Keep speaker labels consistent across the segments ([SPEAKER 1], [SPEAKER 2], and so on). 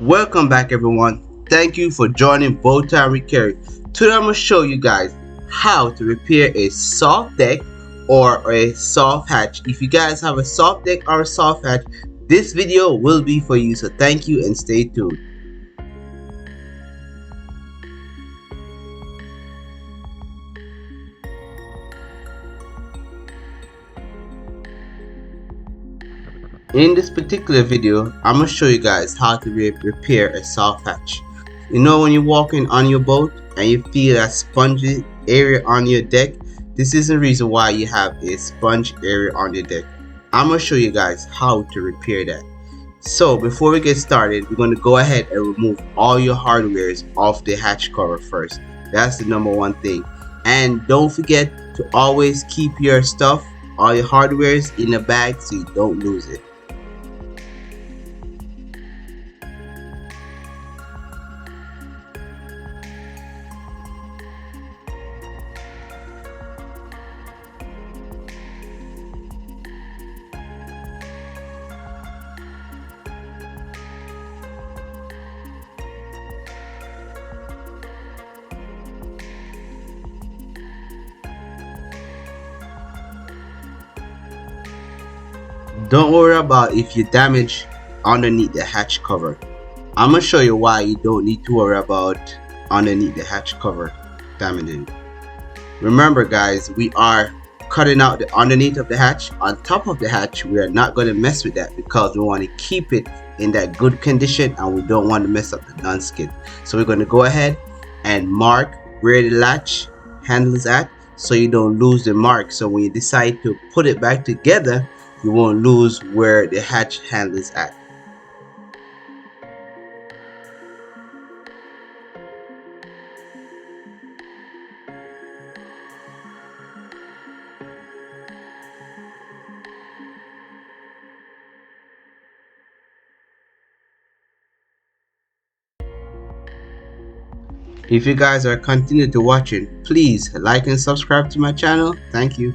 [SPEAKER 1] Welcome back everyone. Thank you for joining Bowtie Repair. Today I'm going to show you guys how to repair a soft deck or a soft hatch. If you guys have a soft deck or a soft hatch, this video will be for you. So thank you and stay tuned. In this particular video, I'm going to show you guys how to repair a soft hatch. You know when you're walking on your boat and you feel that spongy area on your deck, this is the reason why you have a sponge area on your deck. I'm going to show you guys how to repair that. So before we get started, we're going to go ahead and remove all your hardwares off the hatch cover first. That's the number one thing. And don't forget to always keep your stuff, all your hardwares in a bag so you don't lose it. Don't worry about if you damage underneath the hatch cover. I'm gonna show you why you don't need to worry about underneath the hatch cover damaging. Remember guys, we are cutting out the underneath of the hatch. On top of the hatch, we are not going to mess with that because we want to keep it in that good condition and we don't want to mess up the non-skid. So we're going to go ahead and mark where the latch handle is at so you don't lose the mark. So when you decide to put it back together, you won't lose where the hatch handle is at. If you guys are continuing to watching, please like and subscribe to my channel. Thank you.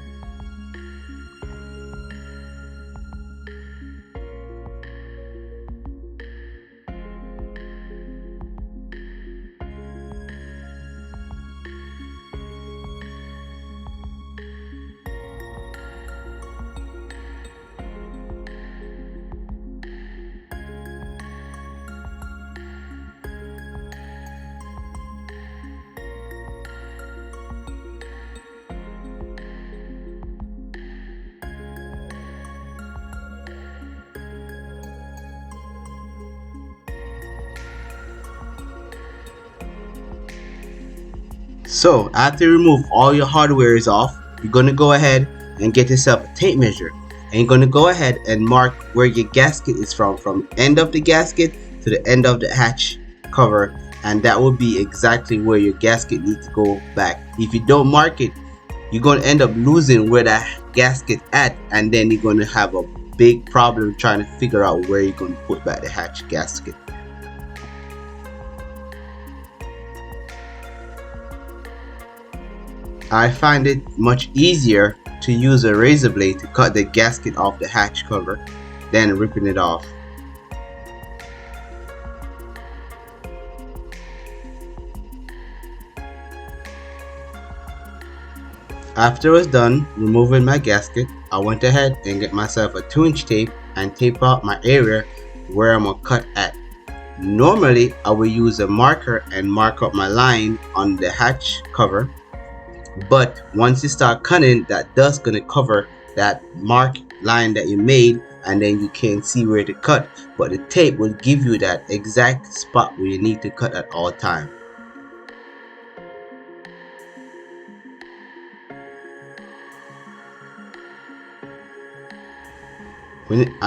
[SPEAKER 1] So after you remove all your hardwares off, you're going to go ahead and get yourself a tape measure. And you're going to go ahead and mark where your gasket is from end of the gasket to the end of the hatch cover. And that will be exactly where your gasket needs to go back. If you don't mark it, you're going to end up losing where that gasket at. And then you're going to have a big problem trying to figure out where you're going to put back the hatch gasket. I find it much easier to use a razor blade to cut the gasket off the hatch cover than ripping it off. After I was done removing my gasket, I went ahead and get myself a 2-inch tape and tape out my area where I'm gonna cut at. Normally I will use a marker and mark up my line on the hatch cover, but once you start cutting, that dust gonna cover that mark line that you made and then you can't see where to cut, but the tape will give you that exact spot where you need to cut at all time.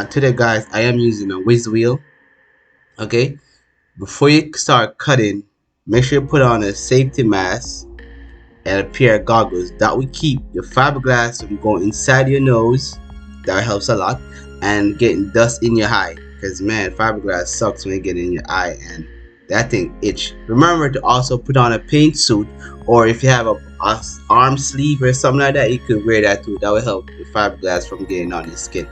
[SPEAKER 1] Today guys, I am using a whiz wheel. Okay, before you start cutting, make sure you put on a safety mask and a pair of goggles. That will keep your fiberglass from going inside your nose. That helps a lot. And getting dust in your eye, because man, fiberglass sucks when it get in your eye and that thing itch. Remember to also put on a paint suit, or if you have a arm sleeve or something like that, you could wear that too. That will help the fiberglass from getting on your skin.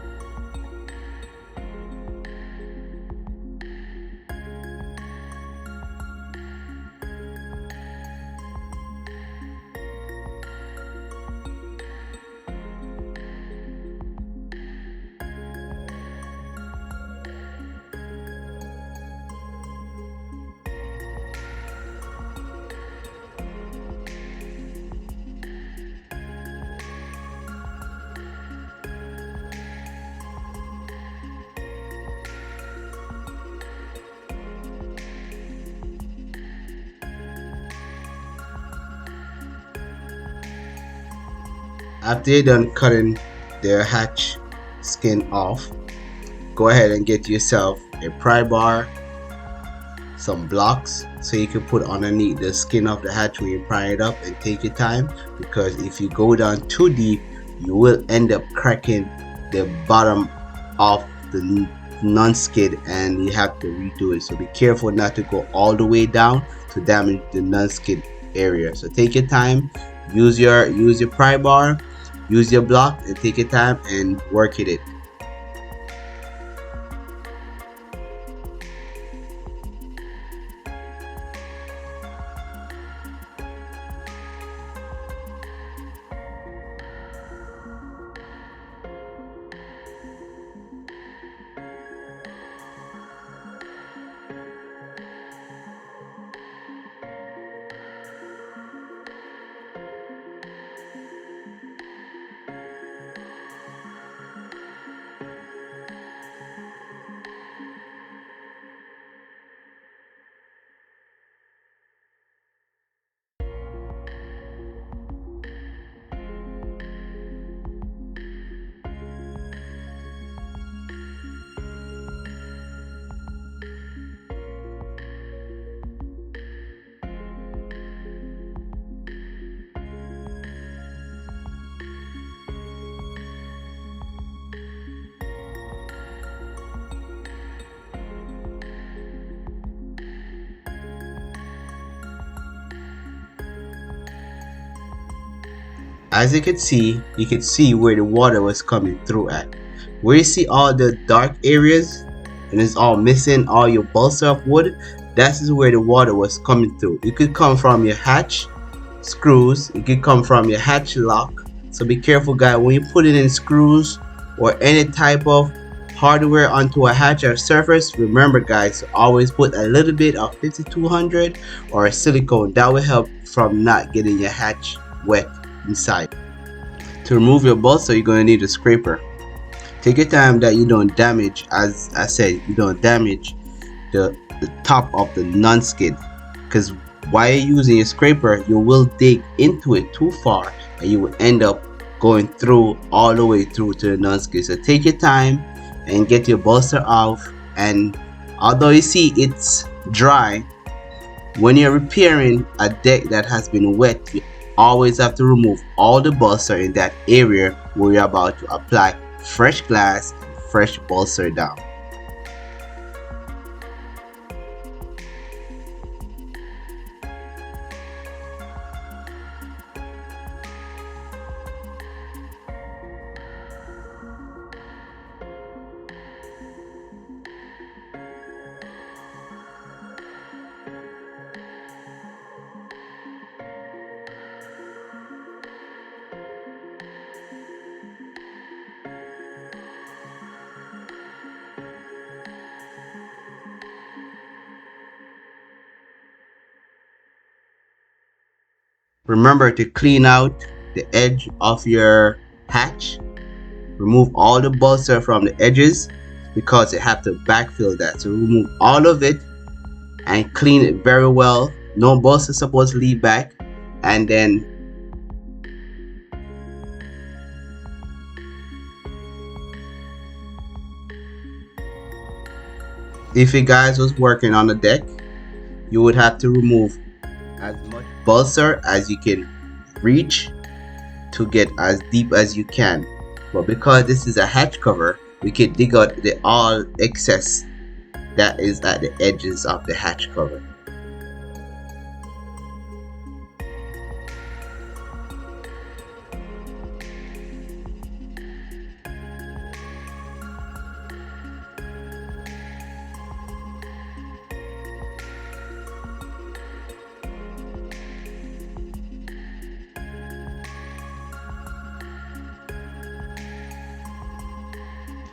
[SPEAKER 1] After you're done cutting the hatch skin off, go ahead and get yourself a pry bar, some blocks so you can put underneath the skin of the hatch when you pry it up, and take your time, because if you go down too deep you will end up cracking the bottom of the non-skid and you have to redo it. So be careful not to go all the way down to damage the non-skid area. So take your time, use your pry bar, use your block, and take your time and work at it. As you could see where the water was coming through at. Where you see all the dark areas and it's all missing all your balsa of wood, that is where the water was coming through. It could come from your hatch screws, it could come from your hatch lock. So be careful guys when you put it in screws or any type of hardware onto a hatch or surface. Remember guys to always put a little bit of 5200 or a silicone. That will help from not getting your hatch wet inside. To remove your bolster, you're going to need a scraper. Take your time that you don't damage, as I said, you don't damage the top of the non-skid, because while you're using a scraper you will dig into it too far and you will end up going through all the way through to the non-skid. So take your time and get your bolster off, and although you see it's dry, when you're repairing a deck that has been wet, you always have to remove all the bolster in that area where you're about to apply fresh glass and fresh bolster down. Remember to clean out the edge of your hatch. Remove all the bolster from the edges because you have to backfill that. So remove all of it and clean it very well. No bolster supposed to leave back. And then if you guys was working on the deck, you would have to remove as much bolster as you can reach to get as deep as you can. But because this is a hatch cover, we can dig out the all excess that is at the edges of the hatch cover.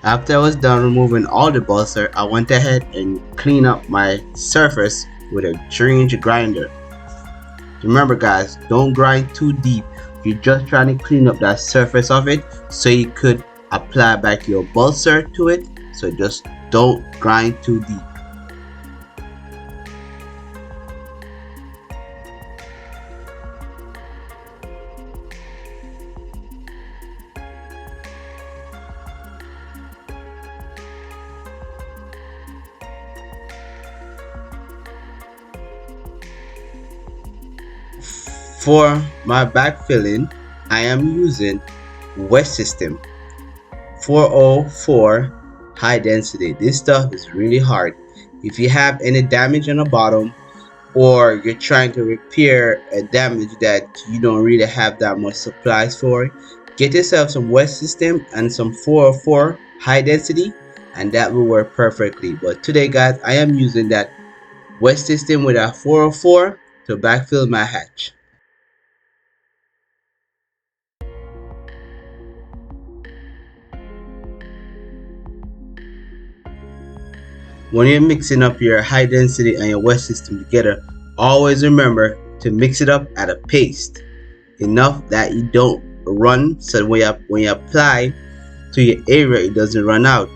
[SPEAKER 1] After I was done removing all the bolster, I went ahead and cleaned up my surface with a 3-inch grinder. Remember guys, don't grind too deep. You're just trying to clean up that surface of it so you could apply back your bolster to it. So just don't grind too deep. For my backfilling, I am using West System 404 high density. This stuff is really hard. If you have any damage on the bottom, or you're trying to repair a damage that you don't really have that much supplies for, get yourself some West System and some 404 high density, and that will work perfectly. But today guys, I am using that West System with a 404 to backfill my hatch. When you're mixing up your high density and your West System together, always remember to mix it up at a paste, enough that you don't run, so when you apply to your area it doesn't run out.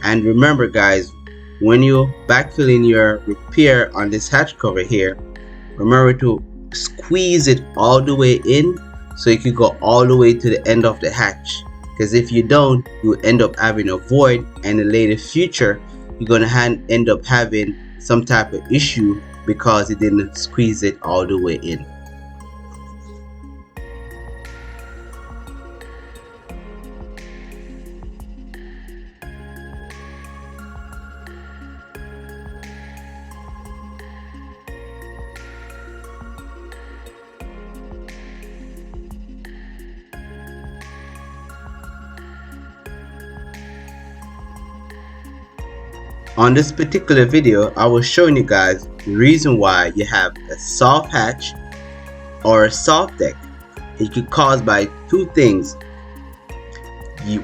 [SPEAKER 1] And remember guys, when you backfilling your repair on this hatch cover here, remember to squeeze it all the way in so you can go all the way to the end of the hatch, because if you don't, you end up having a void, and in the later future you're gonna end up having some type of issue because you didn't squeeze it all the way in. On this particular video, I was showing you guys the reason why you have a soft hatch or a soft deck. It could cause by two things.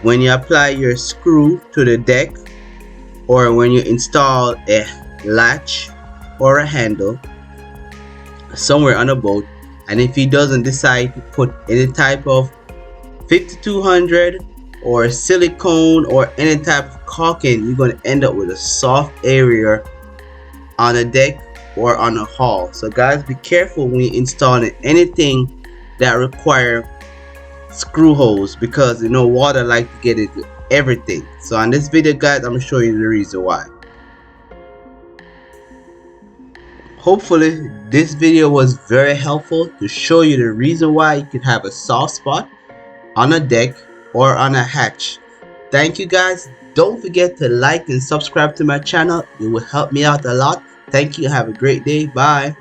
[SPEAKER 1] When you apply your screw to the deck, or when you install a latch or a handle somewhere on a boat, and if he doesn't decide to put any type of 5200 or silicone or any type of caulking, you're going to end up with a soft area on a deck or on a hull. So guys, be careful when you're installing anything that require screw holes, because you know water like to get into everything. So on this video guys, I'm going to show you the reason why. Hopefully this video was very helpful to show you the reason why you could have a soft spot on a deck or on a hatch. Thank you guys. Don't forget to like and subscribe to my channel. It will help me out a lot. Thank you. Have a great day. Bye.